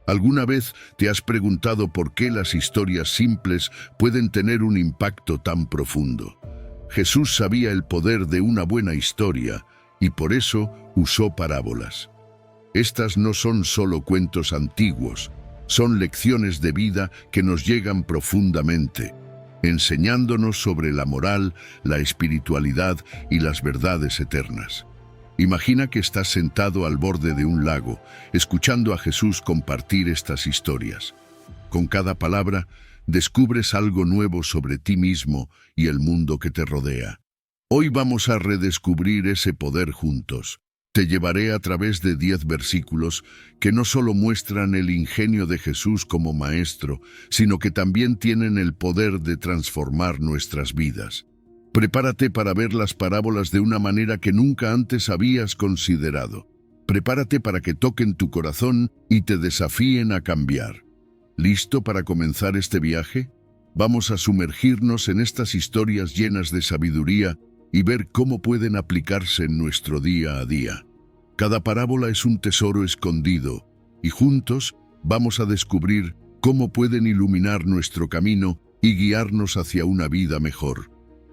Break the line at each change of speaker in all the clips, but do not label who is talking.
¿Alguna vez te has preguntado por qué las historias simples pueden tener un impacto tan profundo? Jesús sabía el poder de una buena historia y por eso usó parábolas. Estas no son solo cuentos antiguos, son lecciones de vida que nos llegan profundamente, enseñándonos sobre la moral, la espiritualidad y las verdades eternas. Imagina que estás sentado al borde de un lago, escuchando a Jesús compartir estas historias. Con cada palabra, descubres algo nuevo sobre ti mismo y el mundo que te rodea. Hoy vamos a redescubrir ese poder juntos. Te llevaré a través de 10 versículos que no solo muestran el ingenio de Jesús como maestro, sino que también tienen el poder de transformar nuestras vidas. Prepárate para ver las parábolas de una manera que nunca antes habías considerado. Prepárate para que toquen tu corazón y te desafíen a cambiar. ¿Listo para comenzar este viaje? Vamos a sumergirnos en estas historias llenas de sabiduría y ver cómo pueden aplicarse en nuestro día a día. Cada parábola es un tesoro escondido y juntos vamos a descubrir cómo pueden iluminar nuestro camino y guiarnos hacia una vida mejor.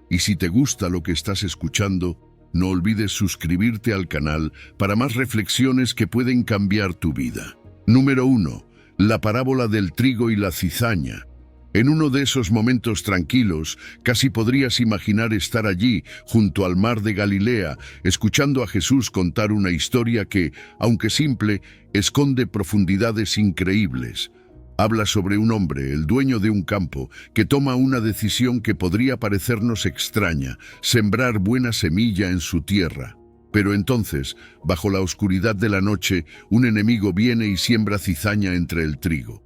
Y si te gusta lo que estás escuchando, no olvides suscribirte al canal para más reflexiones que pueden cambiar tu vida. Número 1. La parábola del trigo y la cizaña. En uno de esos momentos tranquilos, casi podrías imaginar estar allí, junto al mar de Galilea, escuchando a Jesús contar una historia que, aunque simple, esconde profundidades increíbles. Habla sobre un hombre, el dueño de un campo, que toma una decisión que podría parecernos extraña: sembrar buena semilla en su tierra. Pero entonces, bajo la oscuridad de la noche, un enemigo viene y siembra cizaña entre el trigo.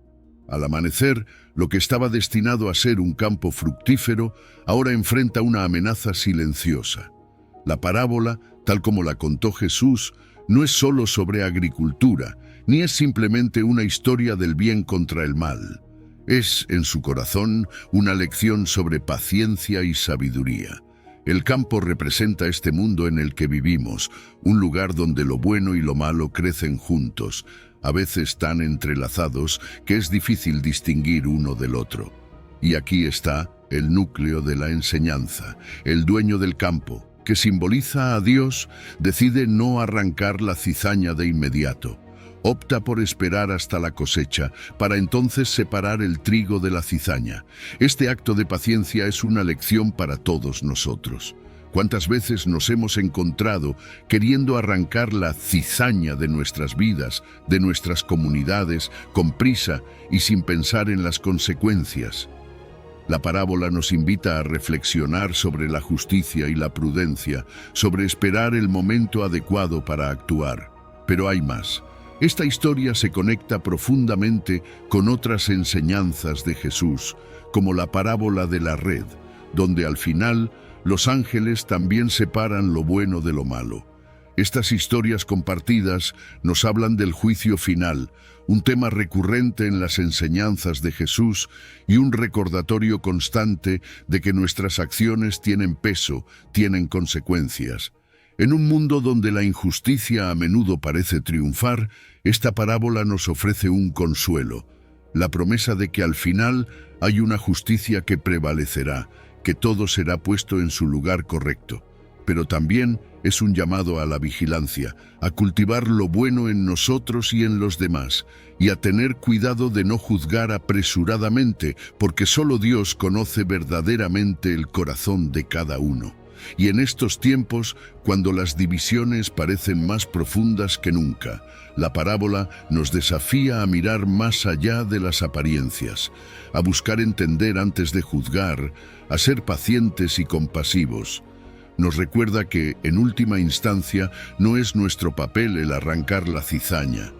Al amanecer, lo que estaba destinado a ser un campo fructífero, ahora enfrenta una amenaza silenciosa. La parábola, tal como la contó Jesús, no es solo sobre agricultura, ni es simplemente una historia del bien contra el mal. Es, en su corazón, una lección sobre paciencia y sabiduría. El campo representa este mundo en el que vivimos, un lugar donde lo bueno y lo malo crecen juntos, a veces tan entrelazados que es difícil distinguir uno del otro. Y aquí está el núcleo de la enseñanza. El dueño del campo, que simboliza a Dios, decide no arrancar la cizaña de inmediato. Opta por esperar hasta la cosecha, para entonces separar el trigo de la cizaña. Este acto de paciencia es una lección para todos nosotros. ¿Cuántas veces nos hemos encontrado queriendo arrancar la cizaña de nuestras vidas, de nuestras comunidades, con prisa y sin pensar en las consecuencias? La parábola nos invita a reflexionar sobre la justicia y la prudencia, sobre esperar el momento adecuado para actuar. Pero hay más. Esta historia se conecta profundamente con otras enseñanzas de Jesús, como la parábola de la red, donde al final los ángeles también separan lo bueno de lo malo. Estas historias compartidas nos hablan del juicio final, un tema recurrente en las enseñanzas de Jesús y un recordatorio constante de que nuestras acciones tienen peso, tienen consecuencias. En un mundo donde la injusticia a menudo parece triunfar, esta parábola nos ofrece un consuelo, la promesa de que al final hay una justicia que prevalecerá, que todo será puesto en su lugar correcto. Pero también es un llamado a la vigilancia, a cultivar lo bueno en nosotros y en los demás, y a tener cuidado de no juzgar apresuradamente, porque solo Dios conoce verdaderamente el corazón de cada uno. Y en estos tiempos, cuando las divisiones parecen más profundas que nunca, la parábola nos desafía a mirar más allá de las apariencias, a buscar entender antes de juzgar, a ser pacientes y compasivos. Nos recuerda que, en última instancia, no es nuestro papel el arrancar la cizaña.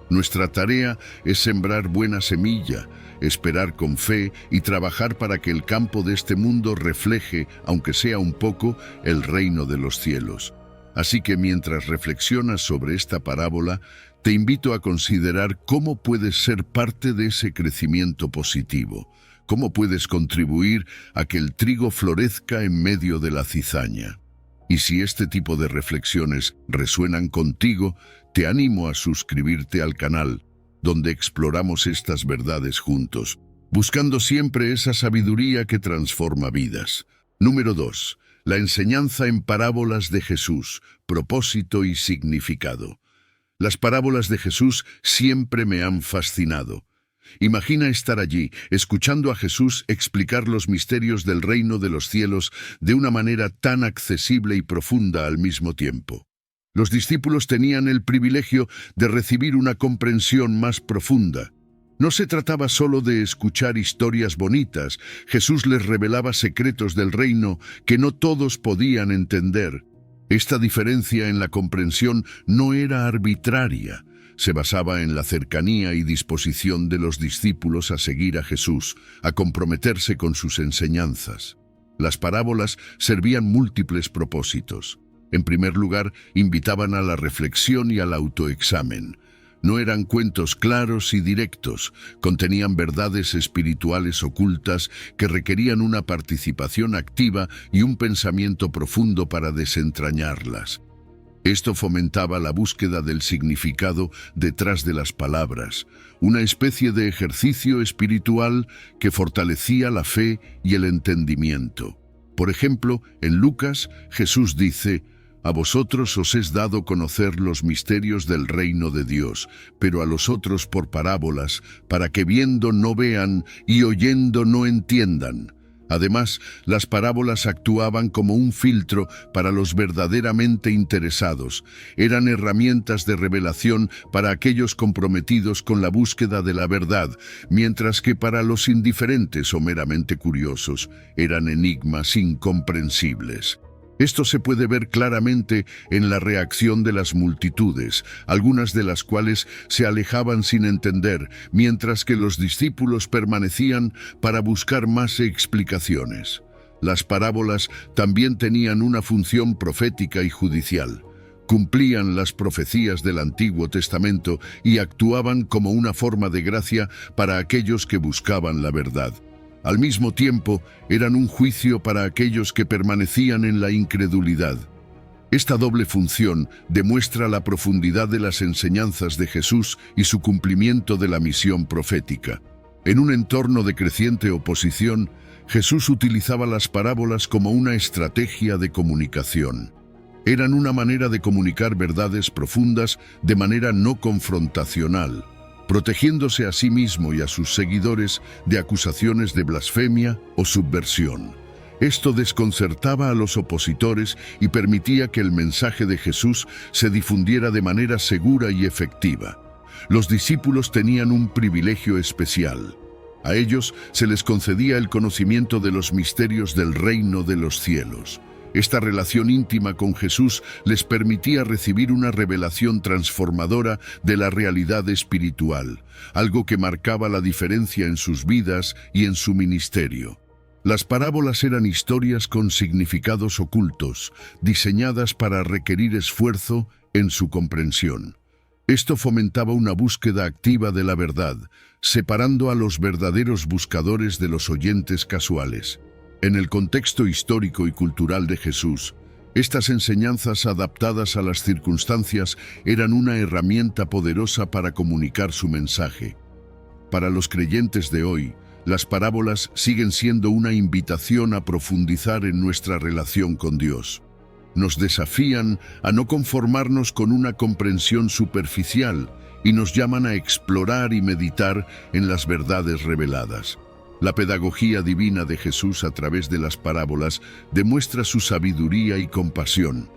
Nuestra tarea es sembrar buena semilla, esperar con fe y trabajar para que el campo de este mundo refleje, aunque sea un poco, el reino de los cielos. Así que mientras reflexionas sobre esta parábola, te invito a considerar cómo puedes ser parte de ese crecimiento positivo, cómo puedes contribuir a que el trigo florezca en medio de la cizaña. Y si este tipo de reflexiones resuenan contigo, te animo a suscribirte al canal. donde exploramos estas verdades juntos, buscando siempre esa sabiduría que transforma vidas. Número 2. La enseñanza en parábolas de Jesús, propósito y significado. Las parábolas de Jesús siempre me han fascinado. Imagina estar allí, escuchando a Jesús explicar los misterios del reino de los cielos de una manera tan accesible y profunda al mismo tiempo. Los discípulos tenían el privilegio de recibir una comprensión más profunda. No se trataba solo de escuchar historias bonitas, Jesús les revelaba secretos del reino que no todos podían entender. Esta diferencia en la comprensión no era arbitraria, se basaba en la cercanía y disposición de los discípulos a seguir a Jesús, a comprometerse con sus enseñanzas. Las parábolas servían múltiples propósitos. En primer lugar, invitaban a la reflexión y al autoexamen. No eran cuentos claros y directos, contenían verdades espirituales ocultas que requerían una participación activa y un pensamiento profundo para desentrañarlas. Esto fomentaba la búsqueda del significado detrás de las palabras, una especie de ejercicio espiritual que fortalecía la fe y el entendimiento. Por ejemplo, en Lucas, Jesús dice: «A vosotros os es dado conocer los misterios del reino de Dios, pero a los otros por parábolas, para que viendo no vean y oyendo no entiendan». Además, las parábolas actuaban como un filtro para los verdaderamente interesados. Eran herramientas de revelación para aquellos comprometidos con la búsqueda de la verdad, mientras que para los indiferentes o meramente curiosos eran enigmas incomprensibles. Esto se puede ver claramente en la reacción de las multitudes, algunas de las cuales se alejaban sin entender, mientras que los discípulos permanecían para buscar más explicaciones. Las parábolas también tenían una función profética y judicial. Cumplían las profecías del Antiguo Testamento y actuaban como una forma de gracia para aquellos que buscaban la verdad. Al mismo tiempo, eran un juicio para aquellos que permanecían en la incredulidad. Esta doble función demuestra la profundidad de las enseñanzas de Jesús y su cumplimiento de la misión profética. En un entorno de creciente oposición, Jesús utilizaba las parábolas como una estrategia de comunicación. Eran una manera de comunicar verdades profundas de manera no confrontacional, protegiéndose a sí mismo y a sus seguidores de acusaciones de blasfemia o subversión. Esto desconcertaba a los opositores y permitía que el mensaje de Jesús se difundiera de manera segura y efectiva. Los discípulos tenían un privilegio especial. A ellos se les concedía el conocimiento de los misterios del reino de los cielos. Esta relación íntima con Jesús les permitía recibir una revelación transformadora de la realidad espiritual, algo que marcaba la diferencia en sus vidas y en su ministerio. Las parábolas eran historias con significados ocultos, diseñadas para requerir esfuerzo en su comprensión. Esto fomentaba una búsqueda activa de la verdad, separando a los verdaderos buscadores de los oyentes casuales. En el contexto histórico y cultural de Jesús, estas enseñanzas adaptadas a las circunstancias eran una herramienta poderosa para comunicar su mensaje. Para los creyentes de hoy, las parábolas siguen siendo una invitación a profundizar en nuestra relación con Dios. Nos desafían a no conformarnos con una comprensión superficial y nos llaman a explorar y meditar en las verdades reveladas. La pedagogía divina de Jesús a través de las parábolas demuestra su sabiduría y compasión.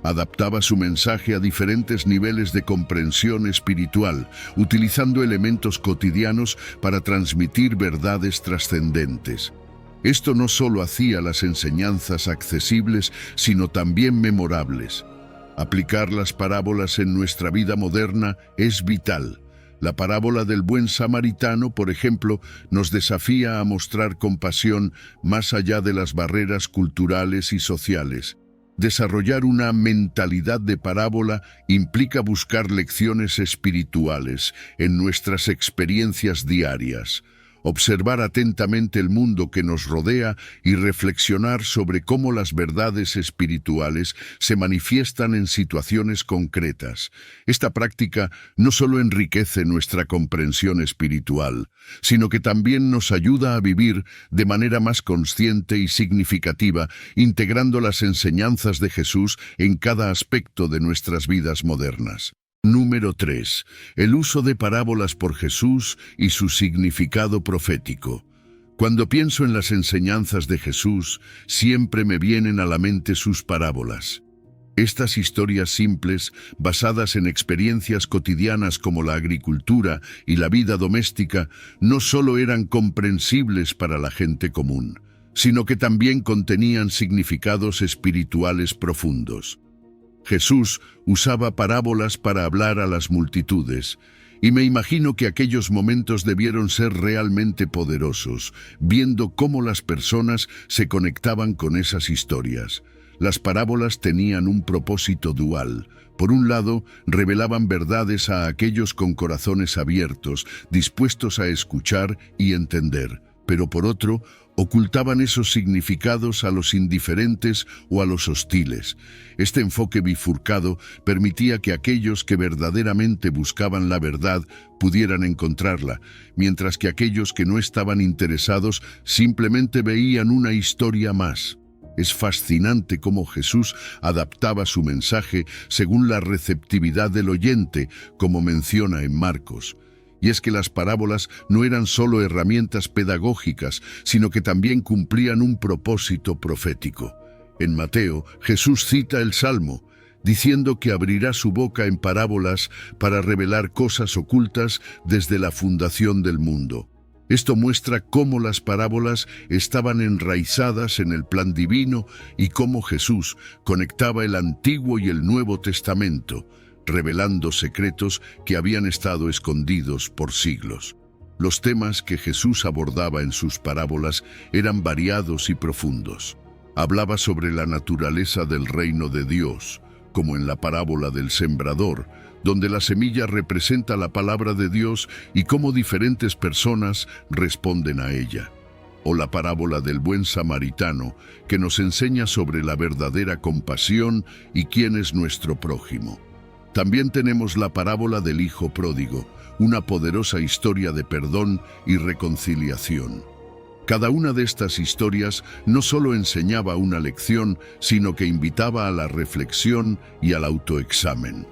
Adaptaba su mensaje a diferentes niveles de comprensión espiritual, utilizando elementos cotidianos para transmitir verdades trascendentes. Esto no solo hacía las enseñanzas accesibles, sino también memorables. Aplicar las parábolas en nuestra vida moderna es vital. La parábola del buen samaritano, por ejemplo, nos desafía a mostrar compasión más allá de las barreras culturales y sociales. Desarrollar una mentalidad de parábola implica buscar lecciones espirituales en nuestras experiencias diarias. observar atentamente el mundo que nos rodea y reflexionar sobre cómo las verdades espirituales se manifiestan en situaciones concretas. Esta práctica no solo enriquece nuestra comprensión espiritual, sino que también nos ayuda a vivir de manera más consciente y significativa, integrando las enseñanzas de Jesús en cada aspecto de nuestras vidas modernas. Número 3. El uso de parábolas por Jesús y su significado profético. Cuando pienso en las enseñanzas de Jesús, siempre me vienen a la mente sus parábolas. Estas historias simples, basadas en experiencias cotidianas como la agricultura y la vida doméstica, no solo eran comprensibles para la gente común, sino que también contenían significados espirituales profundos. Jesús usaba parábolas para hablar a las multitudes, y me imagino que aquellos momentos debieron ser realmente poderosos, viendo cómo las personas se conectaban con esas historias. Las parábolas tenían un propósito dual. Por un lado, revelaban verdades a aquellos con corazones abiertos, dispuestos a escuchar y entender, pero por otro, ocultaban esos significados a los indiferentes o a los hostiles. Este enfoque bifurcado permitía que aquellos que verdaderamente buscaban la verdad pudieran encontrarla, mientras que aquellos que no estaban interesados simplemente veían una historia más. Es fascinante cómo Jesús adaptaba su mensaje según la receptividad del oyente, como menciona en Marcos. Y es que las parábolas no eran solo herramientas pedagógicas, sino que también cumplían un propósito profético. En Mateo, Jesús cita el Salmo, diciendo que abrirá su boca en parábolas para revelar cosas ocultas desde la fundación del mundo. Esto muestra cómo las parábolas estaban enraizadas en el plan divino y cómo Jesús conectaba el Antiguo y el Nuevo Testamento, revelando secretos que habían estado escondidos por siglos. Los temas que Jesús abordaba en sus parábolas eran variados y profundos. Hablaba sobre la naturaleza del reino de Dios, como en la parábola del sembrador, donde la semilla representa la palabra de Dios y cómo diferentes personas responden a ella. O la parábola del buen samaritano, que nos enseña sobre la verdadera compasión y quién es nuestro prójimo. También tenemos la parábola del hijo pródigo, una poderosa historia de perdón y reconciliación. Cada una de estas historias no solo enseñaba una lección, sino que invitaba a la reflexión y al autoexamen.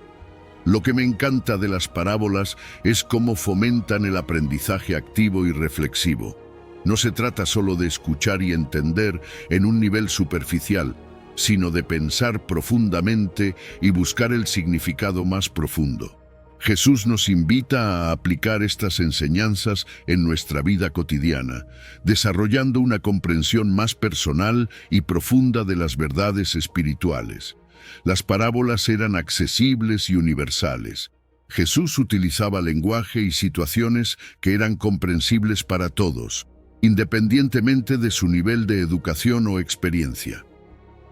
Lo que me encanta de las parábolas es cómo fomentan el aprendizaje activo y reflexivo. No se trata solo de escuchar y entender en un nivel superficial, sino de pensar profundamente y buscar el significado más profundo. Jesús nos invita a aplicar estas enseñanzas en nuestra vida cotidiana, desarrollando una comprensión más personal y profunda de las verdades espirituales. Las parábolas eran accesibles y universales. Jesús utilizaba lenguaje y situaciones que eran comprensibles para todos, independientemente de su nivel de educación o experiencia.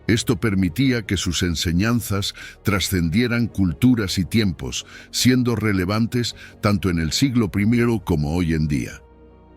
Esto permitía que sus enseñanzas trascendieran culturas y tiempos, siendo relevantes tanto en el siglo I como hoy en día.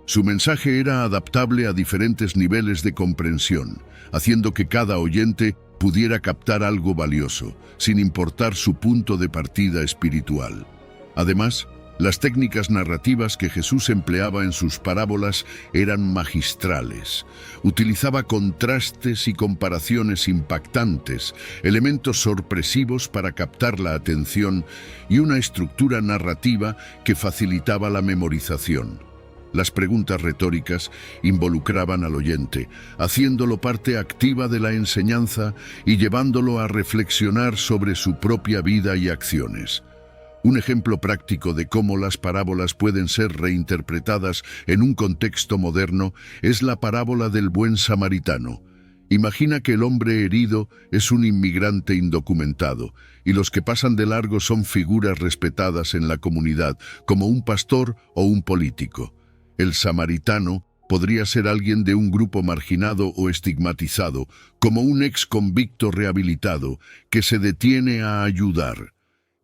Su mensaje era adaptable a diferentes niveles de comprensión, haciendo que cada oyente pudiera captar algo valioso, sin importar su punto de partida espiritual. Además, las técnicas narrativas que Jesús empleaba en sus parábolas eran magistrales. Utilizaba contrastes y comparaciones impactantes, elementos sorpresivos para captar la atención y una estructura narrativa que facilitaba la memorización. Las preguntas retóricas involucraban al oyente, haciéndolo parte activa de la enseñanza y llevándolo a reflexionar sobre su propia vida y acciones. Un ejemplo práctico de cómo las parábolas pueden ser reinterpretadas en un contexto moderno es la parábola del buen samaritano. Imagina que el hombre herido es un inmigrante indocumentado y los que pasan de largo son figuras respetadas en la comunidad, como un pastor o un político. El samaritano podría ser alguien de un grupo marginado o estigmatizado, como un ex convicto rehabilitado que se detiene a ayudar.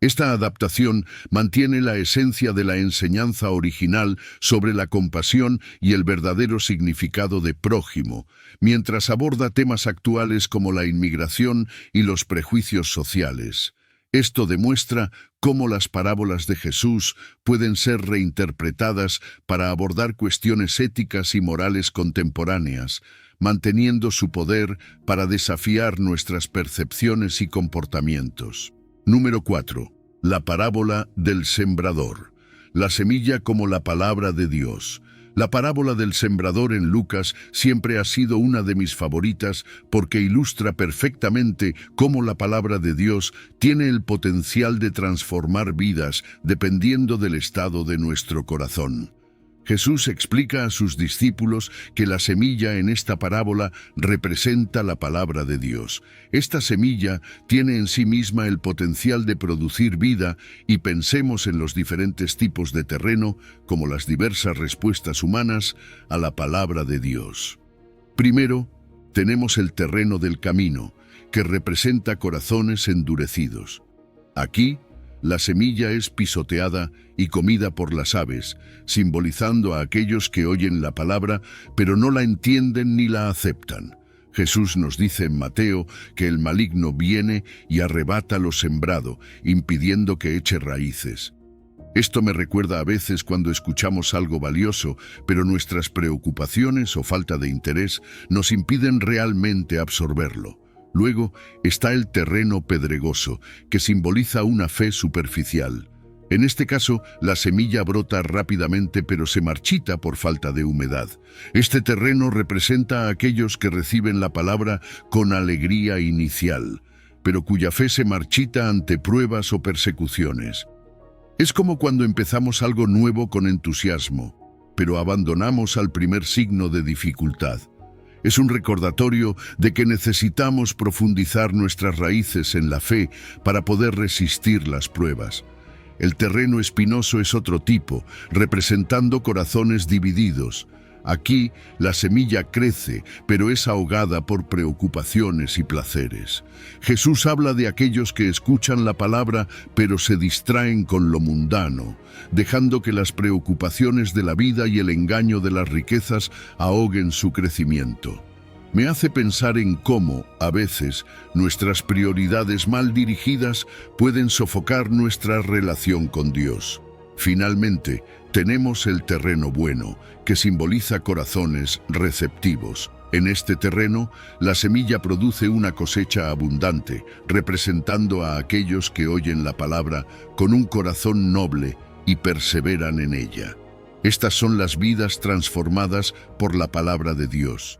Esta adaptación mantiene la esencia de la enseñanza original sobre la compasión y el verdadero significado de prójimo, mientras aborda temas actuales como la inmigración y los prejuicios sociales. Esto demuestra cómo las parábolas de Jesús pueden ser reinterpretadas para abordar cuestiones éticas y morales contemporáneas, manteniendo su poder para desafiar nuestras percepciones y comportamientos. Número 4. La parábola del sembrador. La semilla como la palabra de Dios. La parábola del sembrador en Lucas siempre ha sido una de mis favoritas porque ilustra perfectamente cómo la palabra de Dios tiene el potencial de transformar vidas dependiendo del estado de nuestro corazón. Jesús explica a sus discípulos que la semilla en esta parábola representa la palabra de Dios. Esta semilla tiene en sí misma el potencial de producir vida y pensemos en los diferentes tipos de terreno como las diversas respuestas humanas a la palabra de Dios. Primero, tenemos el terreno del camino, que representa corazones endurecidos. Aquí, la semilla es pisoteada y comida por las aves, simbolizando a aquellos que oyen la palabra, pero no la entienden ni la aceptan. Jesús nos dice en Mateo que el maligno viene y arrebata lo sembrado, impidiendo que eche raíces. Esto me recuerda a veces cuando escuchamos algo valioso, pero nuestras preocupaciones o falta de interés nos impiden realmente absorberlo. Luego está el terreno pedregoso, que simboliza una fe superficial. En este caso, la semilla brota rápidamente pero se marchita por falta de humedad. Este terreno representa a aquellos que reciben la palabra con alegría inicial, pero cuya fe se marchita ante pruebas o persecuciones. Es como cuando empezamos algo nuevo con entusiasmo, pero abandonamos al primer signo de dificultad. Es un recordatorio de que necesitamos profundizar nuestras raíces en la fe para poder resistir las pruebas. El terreno espinoso es otro tipo, representando corazones divididos. Aquí, la semilla crece, pero es ahogada por preocupaciones y placeres. Jesús habla de aquellos que escuchan la palabra, pero se distraen con lo mundano, dejando que las preocupaciones de la vida y el engaño de las riquezas ahoguen su crecimiento. Me hace pensar en cómo, a veces, nuestras prioridades mal dirigidas pueden sofocar nuestra relación con Dios. Finalmente, tenemos el terreno bueno, que simboliza corazones receptivos. En este terreno, la semilla produce una cosecha abundante, representando a aquellos que oyen la palabra con un corazón noble y perseveran en ella. Estas son las vidas transformadas por la palabra de Dios.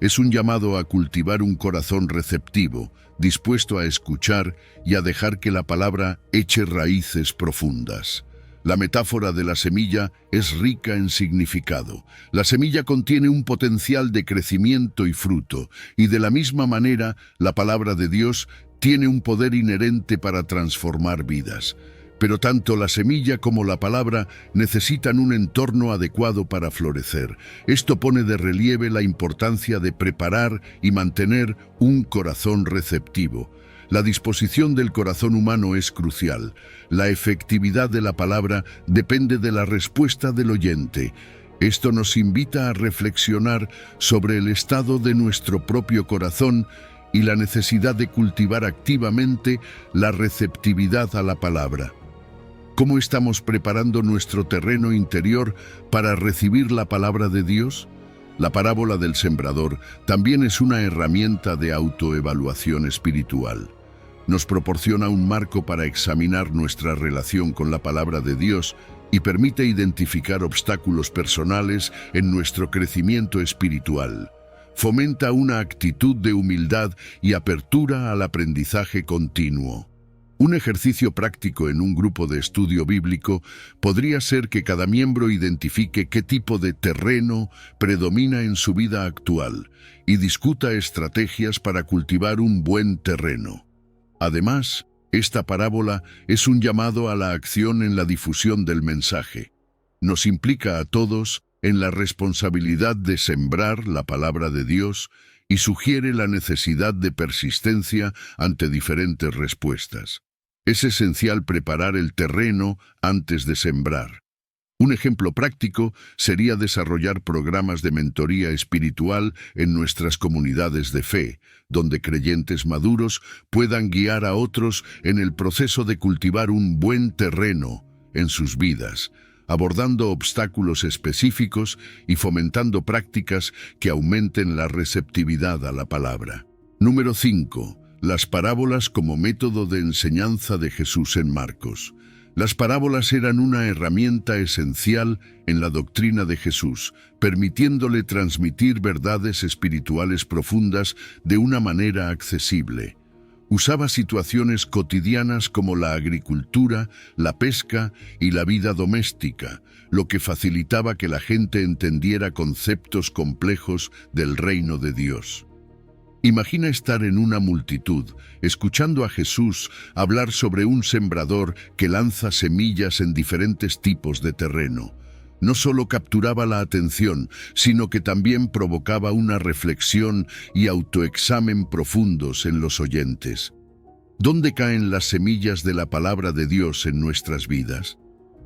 Es un llamado a cultivar un corazón receptivo, dispuesto a escuchar y a dejar que la palabra eche raíces profundas. La metáfora de la semilla es rica en significado. La semilla contiene un potencial de crecimiento y fruto, y de la misma manera, la palabra de Dios tiene un poder inherente para transformar vidas. Pero tanto la semilla como la palabra necesitan un entorno adecuado para florecer. Esto pone de relieve la importancia de preparar y mantener un corazón receptivo. La disposición del corazón humano es crucial. La efectividad de la palabra depende de la respuesta del oyente. Esto nos invita a reflexionar sobre el estado de nuestro propio corazón y la necesidad de cultivar activamente la receptividad a la palabra. ¿Cómo estamos preparando nuestro terreno interior para recibir la palabra de Dios? La parábola del sembrador también es una herramienta de autoevaluación espiritual. Nos proporciona un marco para examinar nuestra relación con la palabra de Dios y permite identificar obstáculos personales en nuestro crecimiento espiritual. Fomenta una actitud de humildad y apertura al aprendizaje continuo. Un ejercicio práctico en un grupo de estudio bíblico podría ser que cada miembro identifique qué tipo de terreno predomina en su vida actual y discuta estrategias para cultivar un buen terreno. Además, esta parábola es un llamado a la acción en la difusión del mensaje. Nos implica a todos en la responsabilidad de sembrar la palabra de Dios y sugiere la necesidad de persistencia ante diferentes respuestas. Es esencial preparar el terreno antes de sembrar. Un ejemplo práctico sería desarrollar programas de mentoría espiritual en nuestras comunidades de fe, donde creyentes maduros puedan guiar a otros en el proceso de cultivar un buen terreno en sus vidas, abordando obstáculos específicos y fomentando prácticas que aumenten la receptividad a la palabra. Número 5. Las parábolas como método de enseñanza de Jesús en Marcos. Las parábolas eran una herramienta esencial en la doctrina de Jesús, permitiéndole transmitir verdades espirituales profundas de una manera accesible. Usaba situaciones cotidianas como la agricultura, la pesca y la vida doméstica, lo que facilitaba que la gente entendiera conceptos complejos del reino de Dios. Imagina estar en una multitud, escuchando a Jesús hablar sobre un sembrador que lanza semillas en diferentes tipos de terreno. No solo capturaba la atención, sino que también provocaba una reflexión y autoexamen profundos en los oyentes. ¿Dónde caen las semillas de la palabra de Dios en nuestras vidas?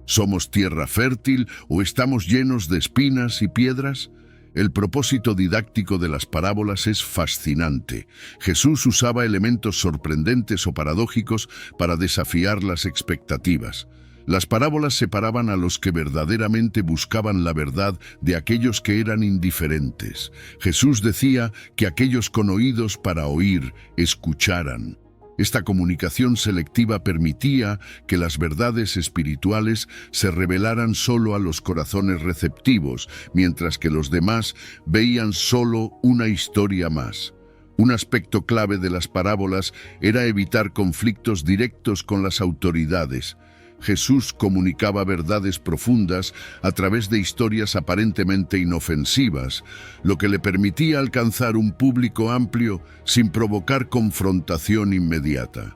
¿Somos tierra fértil o estamos llenos de espinas y piedras? El propósito didáctico de las parábolas es fascinante. Jesús usaba elementos sorprendentes o paradójicos para desafiar las expectativas. Las parábolas separaban a los que verdaderamente buscaban la verdad de aquellos que eran indiferentes. Jesús decía que aquellos con oídos para oír, escucharan. Esta comunicación selectiva permitía que las verdades espirituales se revelaran solo a los corazones receptivos, mientras que los demás veían solo una historia más. Un aspecto clave de las parábolas era evitar conflictos directos con las autoridades. Jesús comunicaba verdades profundas a través de historias aparentemente inofensivas, lo que le permitía alcanzar un público amplio sin provocar confrontación inmediata.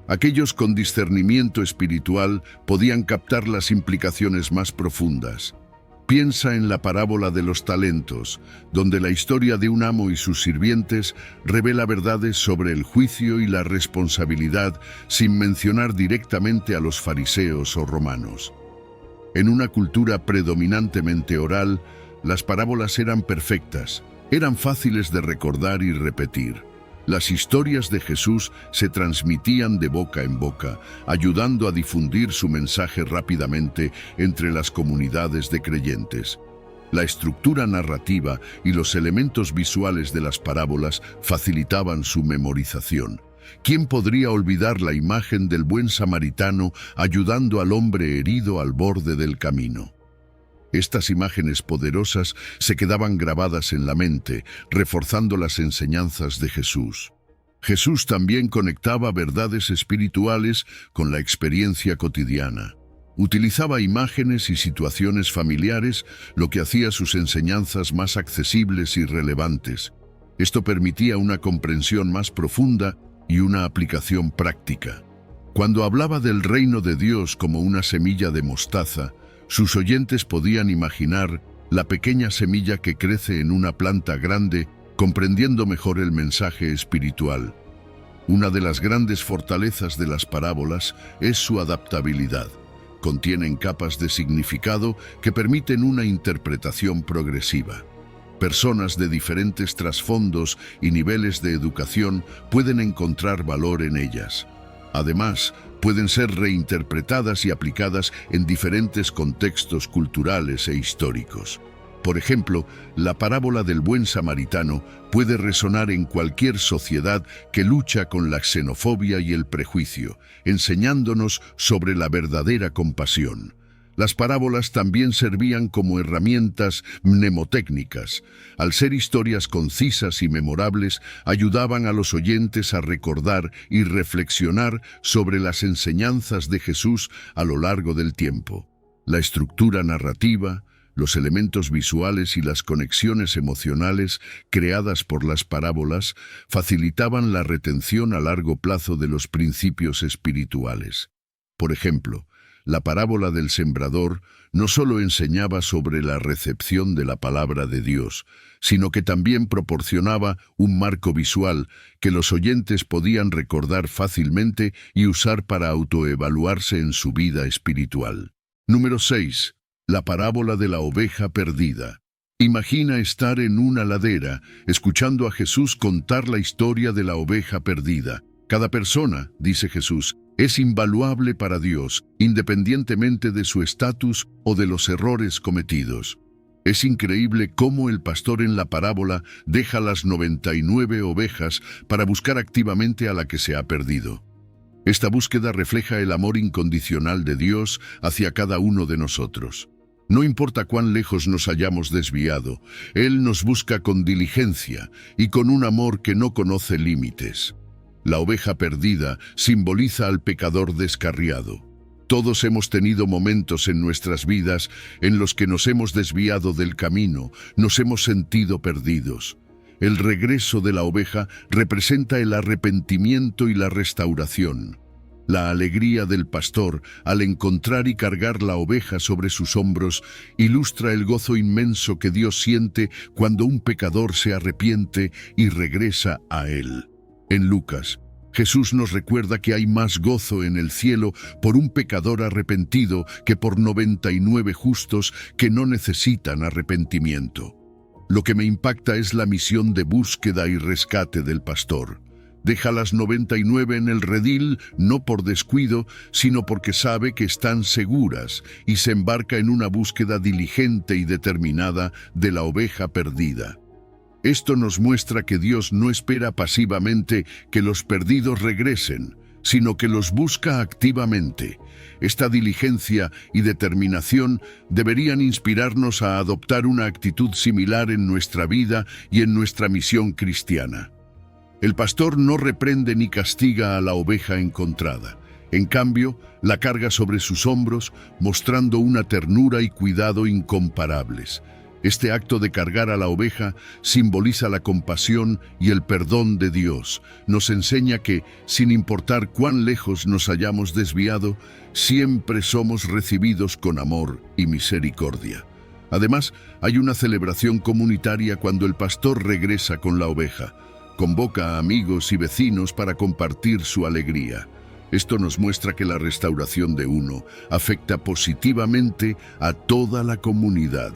Aquellos con discernimiento espiritual podían captar las implicaciones más profundas. Piensa en la parábola de los talentos, donde la historia de un amo y sus sirvientes revela verdades sobre el juicio y la responsabilidad sin mencionar directamente a los fariseos o romanos. En una cultura predominantemente oral, las parábolas eran perfectas, eran fáciles de recordar y repetir. Las historias de Jesús se transmitían de boca en boca, ayudando a difundir su mensaje rápidamente entre las comunidades de creyentes. La estructura narrativa y los elementos visuales de las parábolas facilitaban su memorización. ¿Quién podría olvidar la imagen del buen samaritano ayudando al hombre herido al borde del camino? Estas imágenes poderosas se quedaban grabadas en la mente, reforzando las enseñanzas de Jesús. Jesús también conectaba verdades espirituales con la experiencia cotidiana. Utilizaba imágenes y situaciones familiares, lo que hacía sus enseñanzas más accesibles y relevantes. Esto permitía una comprensión más profunda y una aplicación práctica. Cuando hablaba del reino de Dios como una semilla de mostaza, sus oyentes podían imaginar la pequeña semilla que crece en una planta grande, comprendiendo mejor el mensaje espiritual. Una de las grandes fortalezas de las parábolas es su adaptabilidad. Contienen capas de significado que permiten una interpretación progresiva. Personas de diferentes trasfondos y niveles de educación pueden encontrar valor en ellas. Además, pueden ser reinterpretadas y aplicadas en diferentes contextos culturales e históricos. Por ejemplo, la parábola del buen samaritano puede resonar en cualquier sociedad que lucha con la xenofobia y el prejuicio, enseñándonos sobre la verdadera compasión. Las parábolas también servían como herramientas mnemotécnicas. Al ser historias concisas y memorables, ayudaban a los oyentes a recordar y reflexionar sobre las enseñanzas de Jesús a lo largo del tiempo. La estructura narrativa, los elementos visuales y las conexiones emocionales creadas por las parábolas facilitaban la retención a largo plazo de los principios espirituales. Por ejemplo, la parábola del sembrador no solo enseñaba sobre la recepción de la palabra de Dios, sino que también proporcionaba un marco visual que los oyentes podían recordar fácilmente y usar para autoevaluarse en su vida espiritual. Número 6. La parábola de la oveja perdida. Imagina estar en una ladera, escuchando a Jesús contar la historia de la oveja perdida. Cada persona, dice Jesús, es invaluable para Dios, independientemente de su estatus o de los errores cometidos. Es increíble cómo el pastor en la parábola deja las 99 ovejas para buscar activamente a la que se ha perdido. Esta búsqueda refleja el amor incondicional de Dios hacia cada uno de nosotros. No importa cuán lejos nos hayamos desviado, Él nos busca con diligencia y con un amor que no conoce límites. La oveja perdida simboliza al pecador descarriado. Todos hemos tenido momentos en nuestras vidas en los que nos hemos desviado del camino, nos hemos sentido perdidos. El regreso de la oveja representa el arrepentimiento y la restauración. La alegría del pastor al encontrar y cargar la oveja sobre sus hombros ilustra el gozo inmenso que Dios siente cuando un pecador se arrepiente y regresa a Él. En Lucas, Jesús nos recuerda que hay más gozo en el cielo por un pecador arrepentido que por 99 justos que no necesitan arrepentimiento. Lo que me impacta es la misión de búsqueda y rescate del pastor. Deja las 99 en el redil no por descuido, sino porque sabe que están seguras y se embarca en una búsqueda diligente y determinada de la oveja perdida. Esto nos muestra que Dios no espera pasivamente que los perdidos regresen, sino que los busca activamente. Esta diligencia y determinación deberían inspirarnos a adoptar una actitud similar en nuestra vida y en nuestra misión cristiana. El pastor no reprende ni castiga a la oveja encontrada. En cambio, la carga sobre sus hombros, mostrando una ternura y cuidado incomparables. Este acto de cargar a la oveja simboliza la compasión y el perdón de Dios. Nos enseña que, sin importar cuán lejos nos hayamos desviado, siempre somos recibidos con amor y misericordia. Además, hay una celebración comunitaria cuando el pastor regresa con la oveja. Convoca a amigos y vecinos para compartir su alegría. Esto nos muestra que la restauración de uno afecta positivamente a toda la comunidad.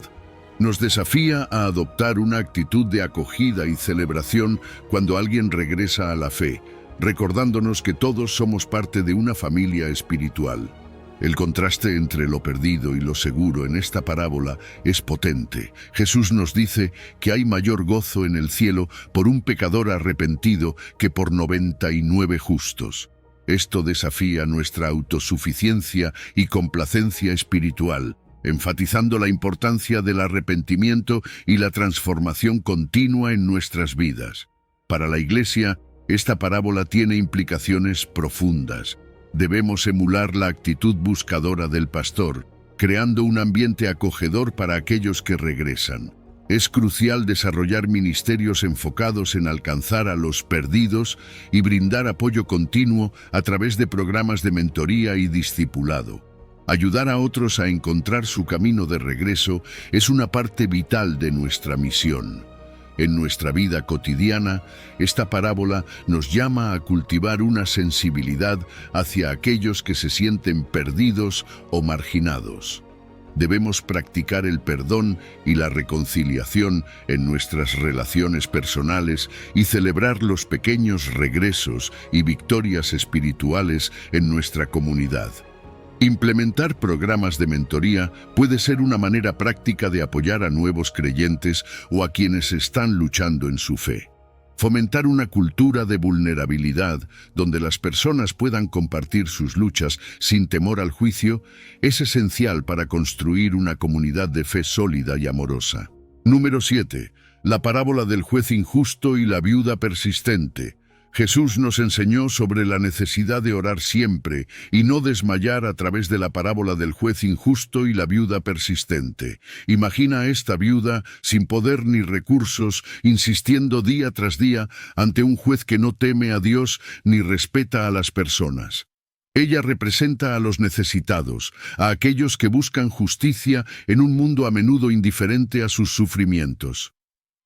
Nos desafía a adoptar una actitud de acogida y celebración cuando alguien regresa a la fe, recordándonos que todos somos parte de una familia espiritual. El contraste entre lo perdido y lo seguro en esta parábola es potente. Jesús nos dice que hay mayor gozo en el cielo por un pecador arrepentido que por 99 justos. Esto desafía nuestra autosuficiencia y complacencia espiritual, enfatizando la importancia del arrepentimiento y la transformación continua en nuestras vidas. Para la Iglesia, esta parábola tiene implicaciones profundas. Debemos emular la actitud buscadora del pastor, creando un ambiente acogedor para aquellos que regresan. Es crucial desarrollar ministerios enfocados en alcanzar a los perdidos y brindar apoyo continuo a través de programas de mentoría y discipulado. Ayudar a otros a encontrar su camino de regreso es una parte vital de nuestra misión. En nuestra vida cotidiana, esta parábola nos llama a cultivar una sensibilidad hacia aquellos que se sienten perdidos o marginados. Debemos practicar el perdón y la reconciliación en nuestras relaciones personales y celebrar los pequeños regresos y victorias espirituales en nuestra comunidad. Implementar programas de mentoría puede ser una manera práctica de apoyar a nuevos creyentes o a quienes están luchando en su fe. Fomentar una cultura de vulnerabilidad donde las personas puedan compartir sus luchas sin temor al juicio es esencial para construir una comunidad de fe sólida y amorosa. Número 7. La parábola del juez injusto y la viuda persistente. Jesús nos enseñó sobre la necesidad de orar siempre y no desmayar a través de la parábola del juez injusto y la viuda persistente. Imagina a esta viuda sin poder ni recursos, insistiendo día tras día ante un juez que no teme a Dios ni respeta a las personas. Ella representa a los necesitados, a aquellos que buscan justicia en un mundo a menudo indiferente a sus sufrimientos.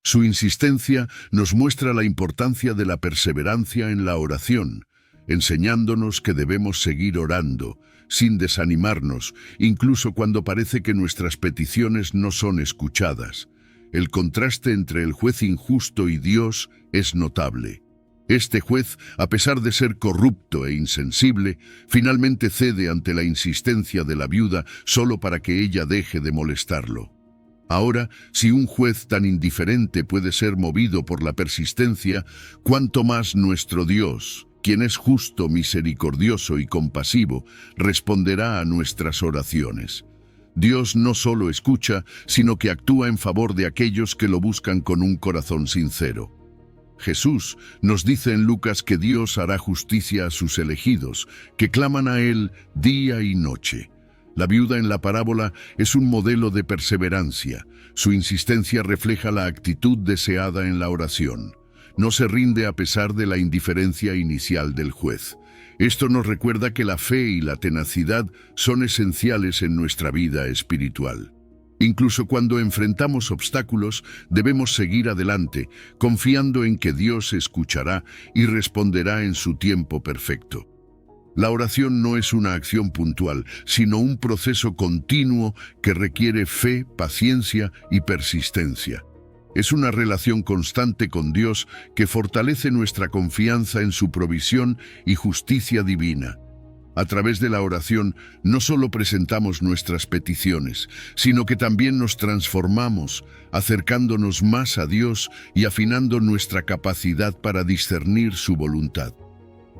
Su insistencia nos muestra la importancia de la perseverancia en la oración, enseñándonos que debemos seguir orando, sin desanimarnos, incluso cuando parece que nuestras peticiones no son escuchadas. El contraste entre el juez injusto y Dios es notable. Este juez, a pesar de ser corrupto e insensible, finalmente cede ante la insistencia de la viuda solo para que ella deje de molestarlo. Ahora, si un juez tan indiferente puede ser movido por la persistencia, ¿cuánto más nuestro Dios, quien es justo, misericordioso y compasivo, responderá a nuestras oraciones? Dios no solo escucha, sino que actúa en favor de aquellos que lo buscan con un corazón sincero. Jesús nos dice en Lucas que Dios hará justicia a sus elegidos, que claman a Él día y noche. La viuda en la parábola es un modelo de perseverancia. Su insistencia refleja la actitud deseada en la oración. No se rinde a pesar de la indiferencia inicial del juez. Esto nos recuerda que la fe y la tenacidad son esenciales en nuestra vida espiritual. Incluso cuando enfrentamos obstáculos, debemos seguir adelante, confiando en que Dios escuchará y responderá en su tiempo perfecto. La oración no es una acción puntual, sino un proceso continuo que requiere fe, paciencia y persistencia. Es una relación constante con Dios que fortalece nuestra confianza en su provisión y justicia divina. A través de la oración no solo presentamos nuestras peticiones, sino que también nos transformamos, acercándonos más a Dios y afinando nuestra capacidad para discernir su voluntad.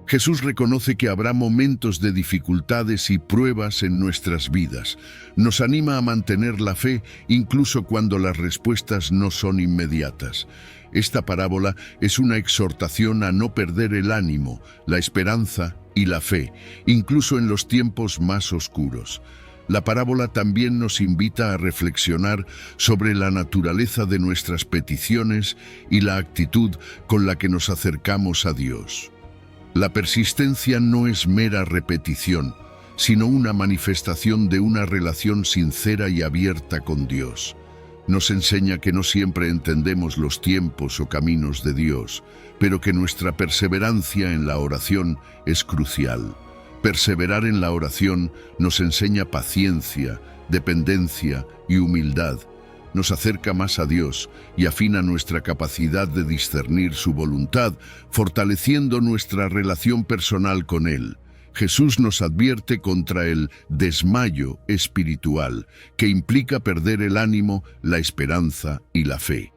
Jesús reconoce que habrá momentos de dificultades y pruebas en nuestras vidas. Nos anima a mantener la fe incluso cuando las respuestas no son inmediatas. Esta parábola es una exhortación a no perder el ánimo, la esperanza y la fe, incluso en los tiempos más oscuros. La parábola también nos invita a reflexionar sobre la naturaleza de nuestras peticiones y la actitud con la que nos acercamos a Dios. La persistencia no es mera repetición, sino una manifestación de una relación sincera y abierta con Dios. Nos enseña que no siempre entendemos los tiempos o caminos de Dios, pero que nuestra perseverancia en la oración es crucial. Perseverar en la oración nos enseña paciencia, dependencia y humildad. Nos acerca más a Dios y afina nuestra capacidad de discernir su voluntad, fortaleciendo nuestra relación personal con Él. Jesús nos advierte contra el desmayo espiritual, que implica perder el ánimo, la esperanza y la fe.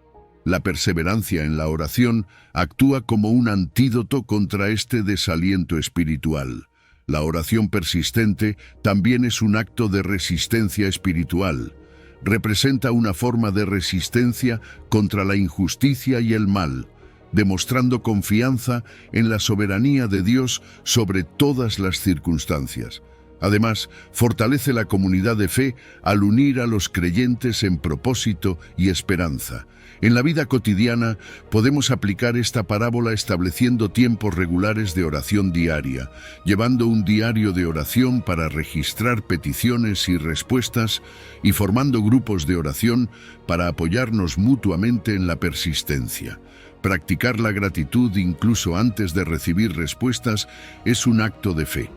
La perseverancia en la oración actúa como un antídoto contra este desaliento espiritual. La oración persistente también es un acto de resistencia espiritual. Representa una forma de resistencia contra la injusticia y el mal, demostrando confianza en la soberanía de Dios sobre todas las circunstancias. Además, fortalece la comunidad de fe al unir a los creyentes en propósito y esperanza. En la vida cotidiana podemos aplicar esta parábola estableciendo tiempos regulares de oración diaria, llevando un diario de oración para registrar peticiones y respuestas y formando grupos de oración para apoyarnos mutuamente en la persistencia. Practicar la gratitud incluso antes de recibir respuestas es un acto de fe.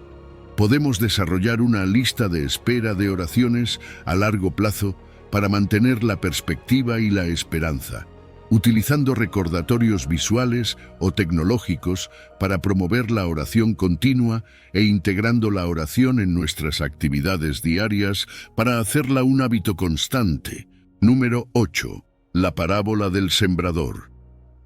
Podemos desarrollar una lista de espera de oraciones a largo plazo para mantener la perspectiva y la esperanza, utilizando recordatorios visuales o tecnológicos para promover la oración continua e integrando la oración en nuestras actividades diarias para hacerla un hábito constante. Número 8. La parábola del sembrador.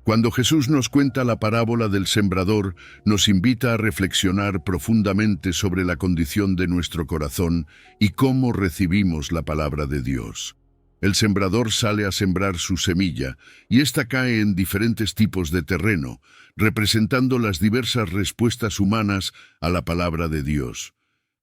Cuando Jesús nos cuenta la parábola del sembrador, nos invita a reflexionar profundamente sobre la condición de nuestro corazón y cómo recibimos la palabra de Dios. El sembrador sale a sembrar su semilla, y ésta cae en diferentes tipos de terreno, representando las diversas respuestas humanas a la palabra de Dios.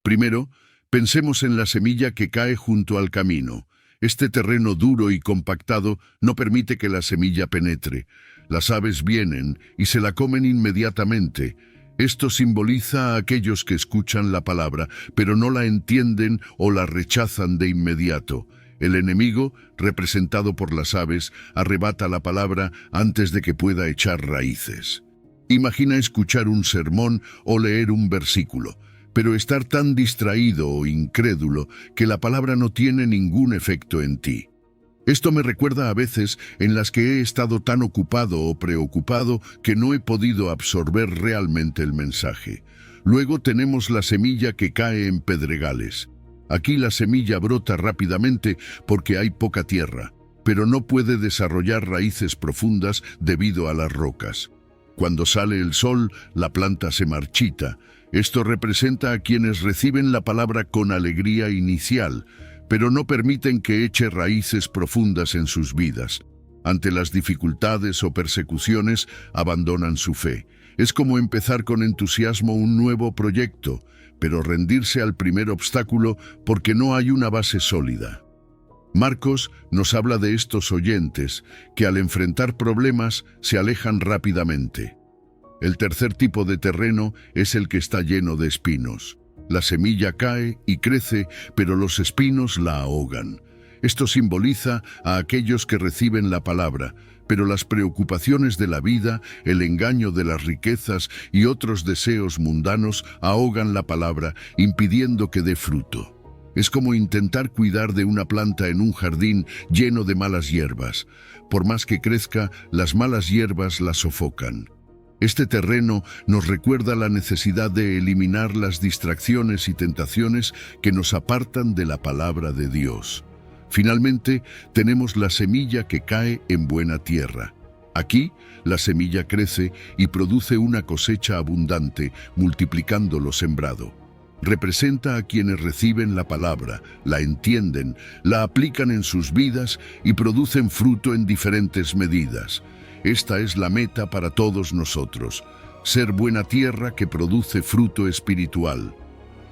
Primero, pensemos en la semilla que cae junto al camino. Este terreno duro y compactado no permite que la semilla penetre. Las aves vienen y se la comen inmediatamente. Esto simboliza a aquellos que escuchan la palabra, pero no la entienden o la rechazan de inmediato. El enemigo, representado por las aves, arrebata la palabra antes de que pueda echar raíces. Imagina escuchar un sermón o leer un versículo, pero estar tan distraído o incrédulo que la palabra no tiene ningún efecto en ti. Esto me recuerda a veces en las que he estado tan ocupado o preocupado que no he podido absorber realmente el mensaje. Luego tenemos la semilla que cae en pedregales. Aquí la semilla brota rápidamente porque hay poca tierra, pero no puede desarrollar raíces profundas debido a las rocas. Cuando sale el sol, la planta se marchita. Esto representa a quienes reciben la palabra con alegría inicial, pero no permiten que eche raíces profundas en sus vidas. Ante las dificultades o persecuciones, abandonan su fe. Es como empezar con entusiasmo un nuevo proyecto, pero rendirse al primer obstáculo porque no hay una base sólida. Marcos nos habla de estos oyentes que al enfrentar problemas se alejan rápidamente. El tercer tipo de terreno es el que está lleno de espinos. La semilla cae y crece, pero los espinos la ahogan. Esto simboliza a aquellos que reciben la palabra, pero las preocupaciones de la vida, el engaño de las riquezas y otros deseos mundanos ahogan la palabra, impidiendo que dé fruto. Es como intentar cuidar de una planta en un jardín lleno de malas hierbas. Por más que crezca, las malas hierbas la sofocan. Este terreno nos recuerda la necesidad de eliminar las distracciones y tentaciones que nos apartan de la palabra de Dios. Finalmente, tenemos la semilla que cae en buena tierra. Aquí, la semilla crece y produce una cosecha abundante, multiplicando lo sembrado. Representa a quienes reciben la palabra, la entienden, la aplican en sus vidas y producen fruto en diferentes medidas. Esta es la meta para todos nosotros, ser buena tierra que produce fruto espiritual.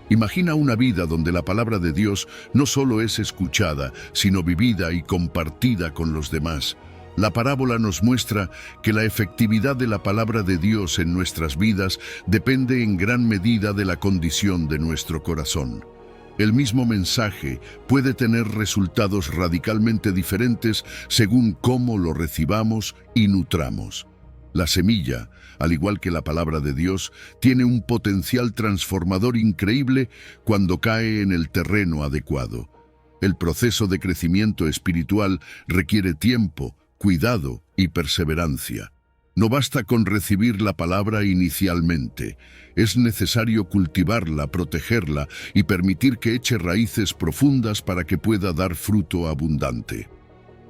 Imagina una vida donde la palabra de Dios no solo es escuchada, sino vivida y compartida con los demás. La parábola nos muestra que la efectividad de la palabra de Dios en nuestras vidas depende en gran medida de la condición de nuestro corazón. El mismo mensaje puede tener resultados radicalmente diferentes según cómo lo recibamos y nutramos. La semilla, al igual que la palabra de Dios, tiene un potencial transformador increíble cuando cae en el terreno adecuado. El proceso de crecimiento espiritual requiere tiempo, cuidado y perseverancia. No basta con recibir la palabra inicialmente. Es necesario cultivarla, protegerla y permitir que eche raíces profundas para que pueda dar fruto abundante.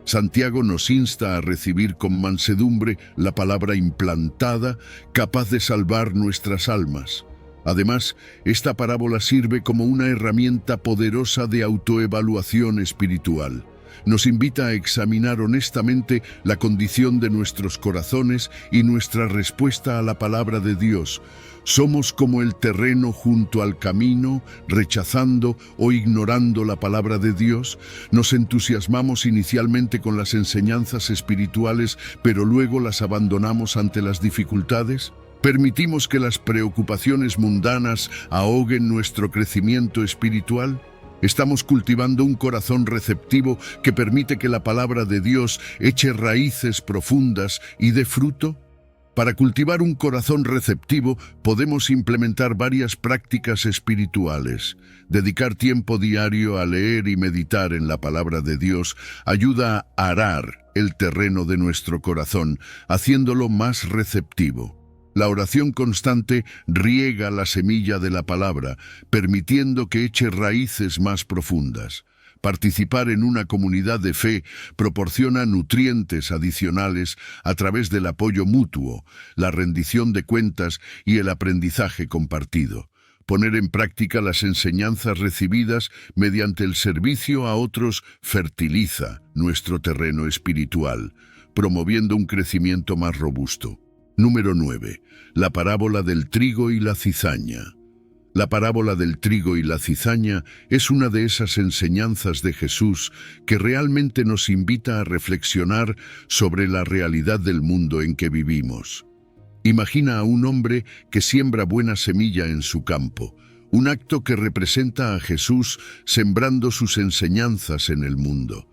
Santiago nos insta a recibir con mansedumbre la palabra implantada, capaz de salvar nuestras almas. Además, esta parábola sirve como una herramienta poderosa de autoevaluación espiritual. Nos invita a examinar honestamente la condición de nuestros corazones y nuestra respuesta a la palabra de Dios. Somos como el terreno junto al camino, rechazando o ignorando la palabra de Dios. Nos entusiasmamos inicialmente con las enseñanzas espirituales, pero luego las abandonamos ante las dificultades. ¿Permitimos que las preocupaciones mundanas ahoguen nuestro crecimiento espiritual? ¿Estamos cultivando un corazón receptivo que permite que la palabra de Dios eche raíces profundas y dé fruto? Para cultivar un corazón receptivo podemos implementar varias prácticas espirituales. Dedicar tiempo diario a leer y meditar en la palabra de Dios ayuda a arar el terreno de nuestro corazón, haciéndolo más receptivo. La oración constante riega la semilla de la palabra, permitiendo que eche raíces más profundas. Participar en una comunidad de fe proporciona nutrientes adicionales a través del apoyo mutuo, la rendición de cuentas y el aprendizaje compartido. Poner en práctica las enseñanzas recibidas mediante el servicio a otros fertiliza nuestro terreno espiritual, promoviendo un crecimiento más robusto. Número 9. La parábola del trigo y la cizaña. La parábola del trigo y la cizaña es una de esas enseñanzas de Jesús que realmente nos invita a reflexionar sobre la realidad del mundo en que vivimos. Imagina a un hombre que siembra buena semilla en su campo, un acto que representa a Jesús sembrando sus enseñanzas en el mundo.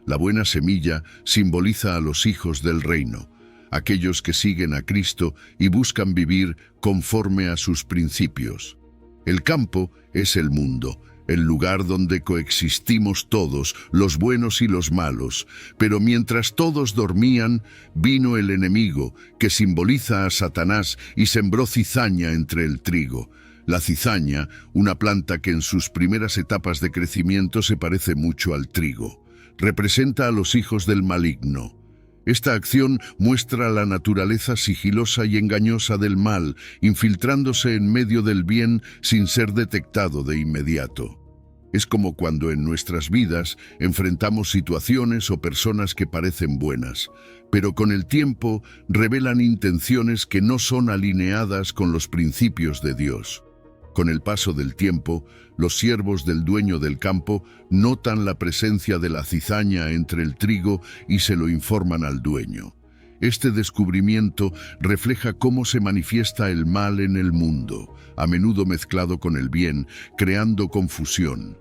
La buena semilla simboliza a los hijos del reino, aquellos que siguen a Cristo y buscan vivir conforme a sus principios. El campo es el mundo, el lugar donde coexistimos todos, los buenos y los malos. Pero mientras todos dormían, vino el enemigo, que simboliza a Satanás, y sembró cizaña entre el trigo. La cizaña, una planta que en sus primeras etapas de crecimiento se parece mucho al trigo, representa a los hijos del maligno. Esta acción muestra la naturaleza sigilosa y engañosa del mal, infiltrándose en medio del bien sin ser detectado de inmediato. Es como cuando en nuestras vidas enfrentamos situaciones o personas que parecen buenas, pero con el tiempo revelan intenciones que no son alineadas con los principios de Dios. Con el paso del tiempo, los siervos del dueño del campo notan la presencia de la cizaña entre el trigo y se lo informan al dueño. Este descubrimiento refleja cómo se manifiesta el mal en el mundo, a menudo mezclado con el bien, creando confusión.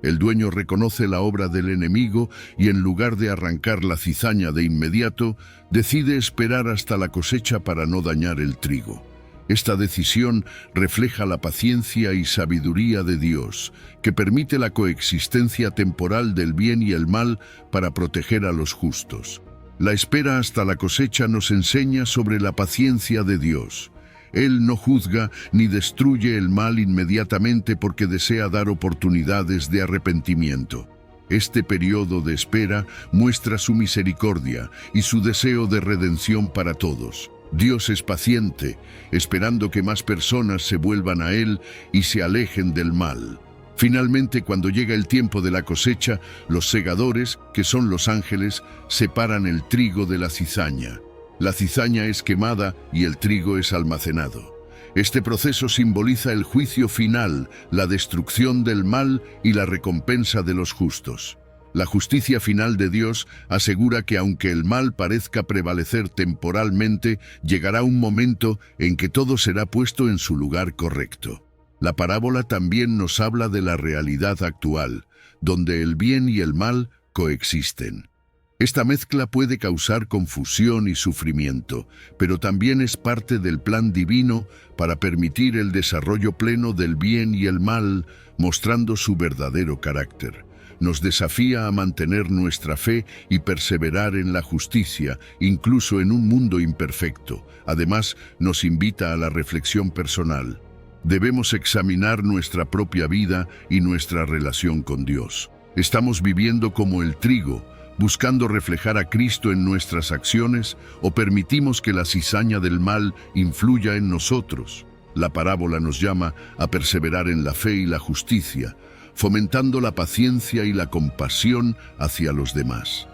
El dueño reconoce la obra del enemigo y en lugar de arrancar la cizaña de inmediato, decide esperar hasta la cosecha para no dañar el trigo. Esta decisión refleja la paciencia y sabiduría de Dios, que permite la coexistencia temporal del bien y el mal para proteger a los justos. La espera hasta la cosecha nos enseña sobre la paciencia de Dios. Él no juzga ni destruye el mal inmediatamente porque desea dar oportunidades de arrepentimiento. Este periodo de espera muestra su misericordia y su deseo de redención para todos. Dios es paciente, esperando que más personas se vuelvan a Él y se alejen del mal. Finalmente, cuando llega el tiempo de la cosecha, los segadores, que son los ángeles, separan el trigo de la cizaña. La cizaña es quemada y el trigo es almacenado. Este proceso simboliza el juicio final, la destrucción del mal y la recompensa de los justos. La justicia final de Dios asegura que aunque el mal parezca prevalecer temporalmente, llegará un momento en que todo será puesto en su lugar correcto. La parábola también nos habla de la realidad actual, donde el bien y el mal coexisten. Esta mezcla puede causar confusión y sufrimiento, pero también es parte del plan divino para permitir el desarrollo pleno del bien y el mal, mostrando su verdadero carácter. Nos desafía a mantener nuestra fe y perseverar en la justicia, incluso en un mundo imperfecto. Además, nos invita a la reflexión personal. Debemos examinar nuestra propia vida y nuestra relación con Dios. ¿Estamos viviendo como el trigo, buscando reflejar a Cristo en nuestras acciones, o permitimos que la cizaña del mal influya en nosotros? La parábola nos llama a perseverar en la fe y la justicia, fomentando la paciencia y la compasión hacia los demás.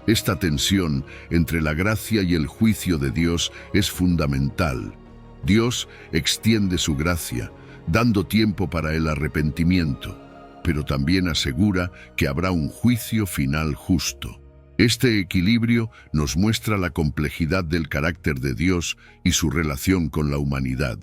Esta tensión entre la gracia y el juicio de Dios es fundamental. Dios extiende su gracia, dando tiempo para el arrepentimiento, pero también asegura que habrá un juicio final justo. Este equilibrio nos muestra la complejidad del carácter de Dios y su relación con la humanidad.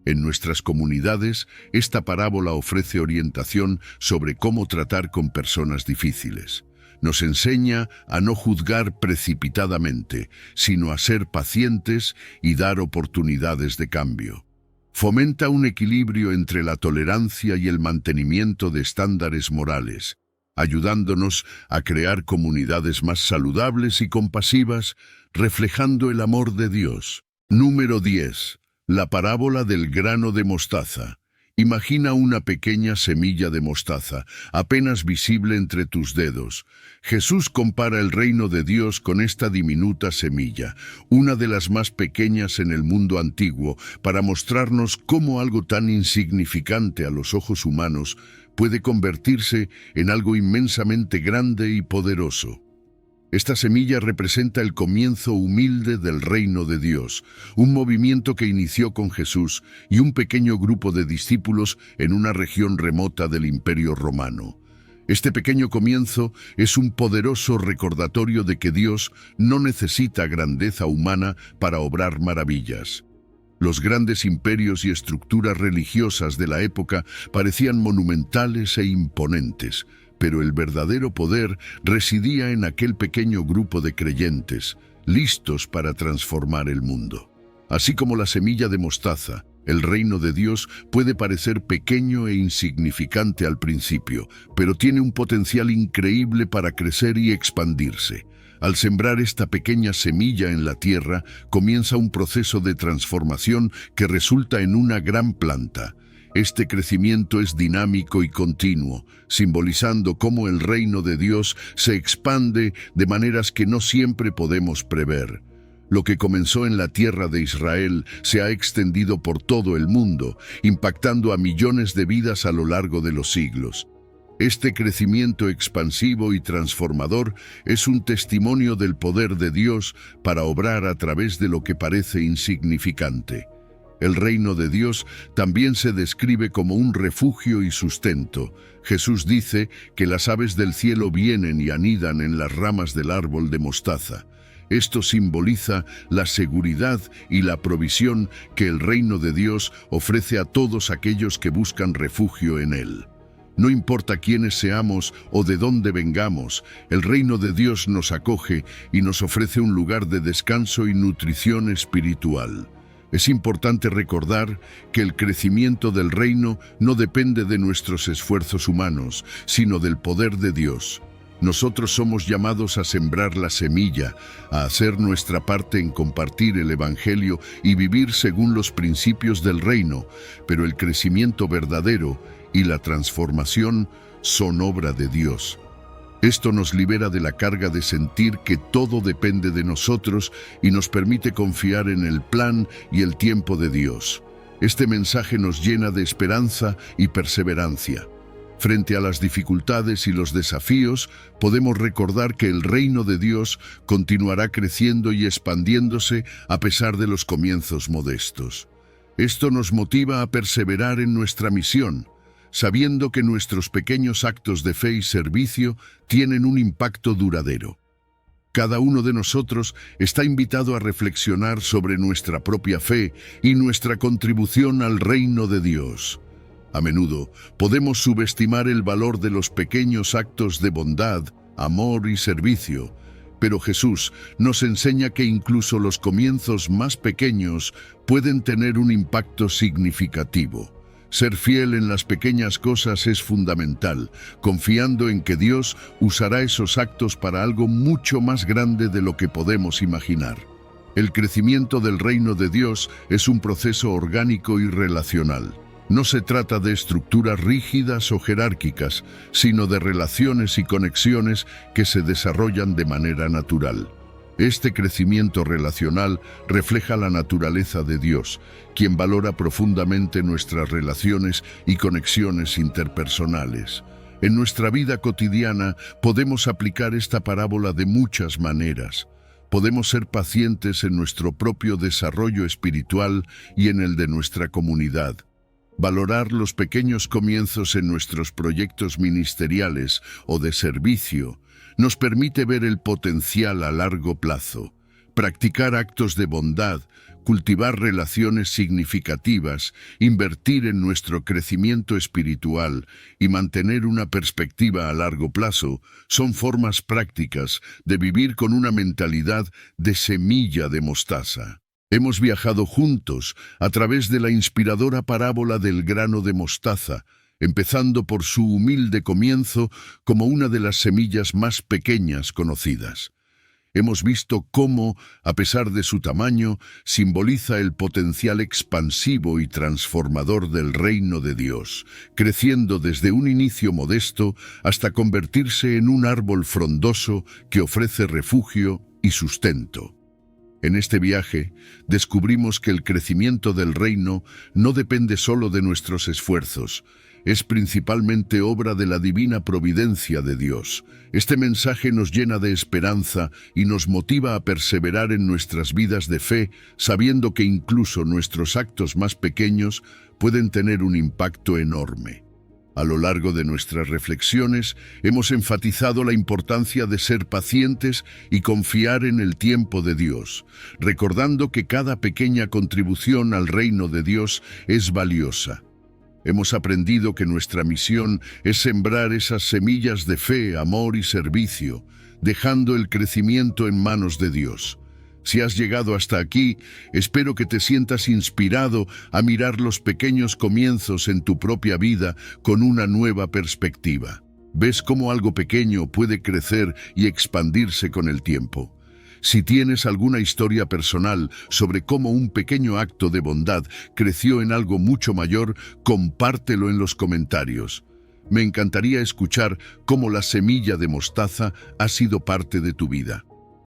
En nuestras comunidades, esta parábola ofrece orientación sobre cómo tratar con personas difíciles. Nos enseña a no juzgar precipitadamente, sino a ser pacientes y dar oportunidades de cambio. Fomenta un equilibrio entre la tolerancia y el mantenimiento de estándares morales, ayudándonos a crear comunidades más saludables y compasivas, reflejando el amor de Dios. Número 10. La parábola del grano de mostaza. Imagina una pequeña semilla de mostaza, apenas visible entre tus dedos. Jesús compara el reino de Dios con esta diminuta semilla, una de las más pequeñas en el mundo antiguo, para mostrarnos cómo algo tan insignificante a los ojos humanos puede convertirse en algo inmensamente grande y poderoso. Esta semilla representa el comienzo humilde del reino de Dios, un movimiento que inició con Jesús y un pequeño grupo de discípulos en una región remota del Imperio Romano. Este pequeño comienzo es un poderoso recordatorio de que Dios no necesita grandeza humana para obrar maravillas. Los grandes imperios y estructuras religiosas de la época parecían monumentales e imponentes, pero el verdadero poder residía en aquel pequeño grupo de creyentes, listos para transformar el mundo. Así como la semilla de mostaza, el reino de Dios puede parecer pequeño e insignificante al principio, pero tiene un potencial increíble para crecer y expandirse. Al sembrar esta pequeña semilla en la tierra, comienza un proceso de transformación que resulta en una gran planta. Este crecimiento es dinámico y continuo, simbolizando cómo el reino de Dios se expande de maneras que no siempre podemos prever. Lo que comenzó en la tierra de Israel se ha extendido por todo el mundo, impactando a millones de vidas a lo largo de los siglos. Este crecimiento expansivo y transformador es un testimonio del poder de Dios para obrar a través de lo que parece insignificante. El reino de Dios también se describe como un refugio y sustento. Jesús dice que las aves del cielo vienen y anidan en las ramas del árbol de mostaza. Esto simboliza la seguridad y la provisión que el reino de Dios ofrece a todos aquellos que buscan refugio en él. No importa quiénes seamos o de dónde vengamos, el reino de Dios nos acoge y nos ofrece un lugar de descanso y nutrición espiritual. Es importante recordar que el crecimiento del reino no depende de nuestros esfuerzos humanos, sino del poder de Dios. Nosotros somos llamados a sembrar la semilla, a hacer nuestra parte en compartir el Evangelio y vivir según los principios del reino, pero el crecimiento verdadero y la transformación son obra de Dios. Esto nos libera de la carga de sentir que todo depende de nosotros y nos permite confiar en el plan y el tiempo de Dios. Este mensaje nos llena de esperanza y perseverancia. Frente a las dificultades y los desafíos, podemos recordar que el reino de Dios continuará creciendo y expandiéndose a pesar de los comienzos modestos. Esto nos motiva a perseverar en nuestra misión, sabiendo que nuestros pequeños actos de fe y servicio tienen un impacto duradero. Cada uno de nosotros está invitado a reflexionar sobre nuestra propia fe y nuestra contribución al reino de Dios. A menudo podemos subestimar el valor de los pequeños actos de bondad, amor y servicio, pero Jesús nos enseña que incluso los comienzos más pequeños pueden tener un impacto significativo. Ser fiel en las pequeñas cosas es fundamental, confiando en que Dios usará esos actos para algo mucho más grande de lo que podemos imaginar. El crecimiento del reino de Dios es un proceso orgánico y relacional. No se trata de estructuras rígidas o jerárquicas, sino de relaciones y conexiones que se desarrollan de manera natural. Este crecimiento relacional refleja la naturaleza de Dios, quien valora profundamente nuestras relaciones y conexiones interpersonales. En nuestra vida cotidiana podemos aplicar esta parábola de muchas maneras. Podemos ser pacientes en nuestro propio desarrollo espiritual y en el de nuestra comunidad. Valorar los pequeños comienzos en nuestros proyectos ministeriales o de servicio nos permite ver el potencial a largo plazo. Practicar actos de bondad, cultivar relaciones significativas, invertir en nuestro crecimiento espiritual y mantener una perspectiva a largo plazo son formas prácticas de vivir con una mentalidad de semilla de mostaza. Hemos viajado juntos a través de la inspiradora parábola del grano de mostaza, empezando por su humilde comienzo como una de las semillas más pequeñas conocidas. Hemos visto cómo, a pesar de su tamaño, simboliza el potencial expansivo y transformador del reino de Dios, creciendo desde un inicio modesto hasta convertirse en un árbol frondoso que ofrece refugio y sustento. En este viaje, descubrimos que el crecimiento del reino no depende solo de nuestros esfuerzos, es principalmente obra de la divina providencia de Dios. Este mensaje nos llena de esperanza y nos motiva a perseverar en nuestras vidas de fe, sabiendo que incluso nuestros actos más pequeños pueden tener un impacto enorme. A lo largo de nuestras reflexiones hemos enfatizado la importancia de ser pacientes y confiar en el tiempo de Dios, recordando que cada pequeña contribución al reino de Dios es valiosa. Hemos aprendido que nuestra misión es sembrar esas semillas de fe, amor y servicio, dejando el crecimiento en manos de Dios. Si has llegado hasta aquí, espero que te sientas inspirado a mirar los pequeños comienzos en tu propia vida con una nueva perspectiva. ¿Ves cómo algo pequeño puede crecer y expandirse con el tiempo? Si tienes alguna historia personal sobre cómo un pequeño acto de bondad creció en algo mucho mayor, compártelo en los comentarios. Me encantaría escuchar cómo la semilla de mostaza ha sido parte de tu vida.